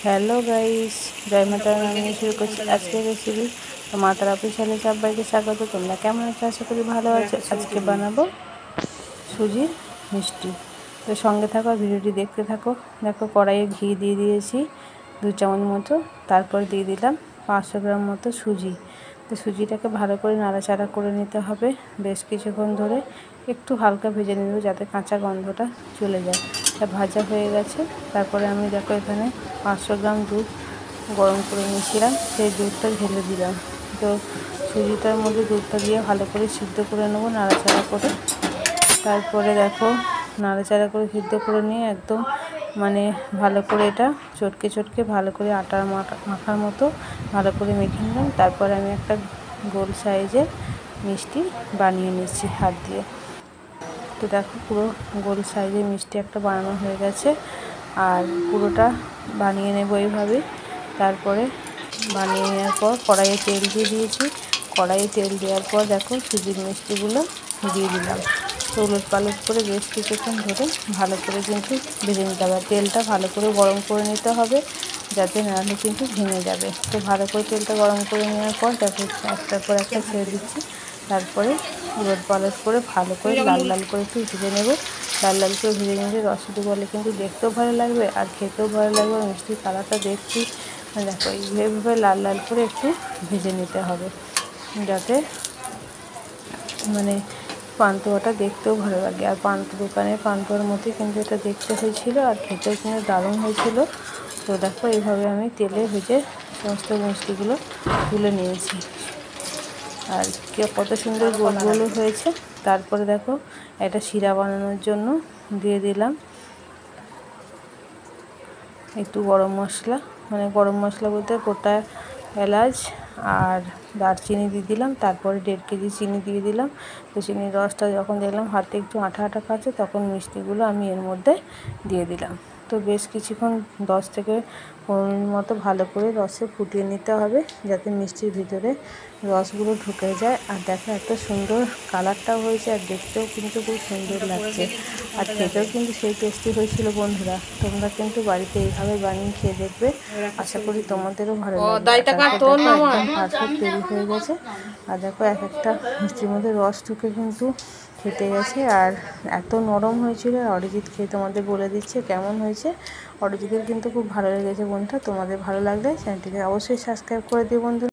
Hello guys, জয় মাতা আমি শুরু করছি আজকের রেসিপি। তো মা তারা অফিসিয়ালে সবাইকে স্বাগত। তোমরা কেমন আছো? আশা করি ভালো আছো। আজকে বানাবো সুজির মিষ্টি। তো সঙ্গে থাকো, ভিডিওটি দেখতে থাকো। দেখো, কড়াইয়ে ঘি দিয়ে দিয়েছি 2 চামচ মতো। তারপর দিয়ে দিলাম 500 গ্রাম মতো সুজি। তো সুজিটাকে ভালো করে নাড়াচাড়া করে নিতে হবে বেশ কিছুক্ষণ ধরে। একটু হালকা ভেজে নেব যাতে কাঁচা গন্ধটা চলে যায়। তা ভাজা হয়ে গেছে। তারপরে আমি দেখো এখানে 500 গ্রাম দুধ গরম করে নিয়েছিলাম, সেই দুধটা ঢেলে দিলাম। তো সুজিটার মধ্যে দুধটা দিয়ে ভালো করে সিদ্ধ করে নেব নাড়াচাড়া করে। তারপরে দেখো নাড়াচাড়া করে সিদ্ধ করে নিয়ে একদম ভালো করে এটা চটকে ভালো করে আটার মাখার মতো ভালো করে মেখে নিলাম। তারপরে আমি একটা গোল সাইজের মিষ্টি বানিয়ে নিচ্ছি হাত দিয়ে। তো দেখো পুরো গোল সাইজের মিষ্টি একটা বানানো হয়ে গেছে। আর পুরোটা বানিয়ে নেব এইভাবে। তারপরে বানিয়ে নেওয়ার পর কড়াইয়ে তেল দিয়ে দিয়েছি। কড়াইয়ে তেল দেওয়ার পর দেখো সুজির মিষ্টিগুলো দিয়ে দিলাম। তো উলট পালট করে বেশ কিছুক্ষণ ধরে ভালো করে কিন্তু ভেজে নিতে হবে। তেলটা ভালো করে গরম করে নিতে হবে, যাতে নাহলে কিন্তু ভেঙে যাবে। তো ভালো করে তেলটা গরম করে নেওয়ার পর দেখো একটার পর একটা ছেড়ে দিচ্ছি। তারপরে উলট পালট করে ভালো করে লাল লাল করে একটু ভেজে নেব। লাল লাল করে ভেজে নিলে রসটি বলে কিন্তু দেখতেও ভালো লাগবে আর খেতেও ভালো লাগবে। মিষ্টির কালারটা দেখছি দেখো এইভাবে লাল লাল করে একটু ভেজে নিতে হবে, যাতে পান্তুয়াটা দেখতেও ভালো লাগে। আর দোকানের পান্তুয়ার মতোই কিন্তু এটা দেখতে হয়েছিল আর খেতেও কিন্তু দারুণ হয়েছিল। তো দেখো এইভাবে আমি তেলে ভেজে সমস্ত মিষ্টিগুলো তুলে নিয়েছি। আর কত সুন্দর গোল গোল হয়েছে। তারপরে দেখো একটা শিরা বানানোর জন্য দিয়ে দিলাম একটু গরম মশলা, গরম মশলা বলতে গোটা এলাচ আর দারচিনি দিয়ে দিলাম। তারপরে 1.5 কেজি চিনি দিয়ে দিলাম। তো চিনির রসটা যখন দেখলাম হাতে একটু আঠা আঠা খাচ্ছে, তখন মিষ্টিগুলো আমি এর মধ্যে দিয়ে দিলাম। তো বেশ কিছুক্ষণ 10 থেকে 15 মিনিট মতো ভালো করে রসে ফুটিয়ে নিতে হবে, যাতে মিষ্টির ভিতরে রসগুলো ঢুকে যায়। আর দেখো এত সুন্দর কালারটাও হয়েছে আর দেখতেও কিন্তু খুব সুন্দর লাগছে। আর খেতেও কিন্তু সেই টেস্টি হয়েছিল। বন্ধুরা, তোমরা কিন্তু বাড়িতে এইভাবে বানিয়ে খেয়ে দেখবে, আশা করি তোমাদেরও ভালো লাগবে। একদম পারফেক্ট তৈরি হয়ে গেছে। আর দেখো এক একটা মিষ্টির মধ্যে রস ঢুকে কিন্তু খেতে গেছে। আর এত নরম হয়েছিল। অরিজিৎ খেয়ে তোমাদের বলে দিচ্ছে কেমন হয়েছে। অরিজিতের কিন্তু খুব ভালো লেগেছে। বন্ধুরা, তোমাদের ভালো লাগলে চ্যানেলটিকে অবশ্যই সাবস্ক্রাইব করে দিও বন্ধুরা।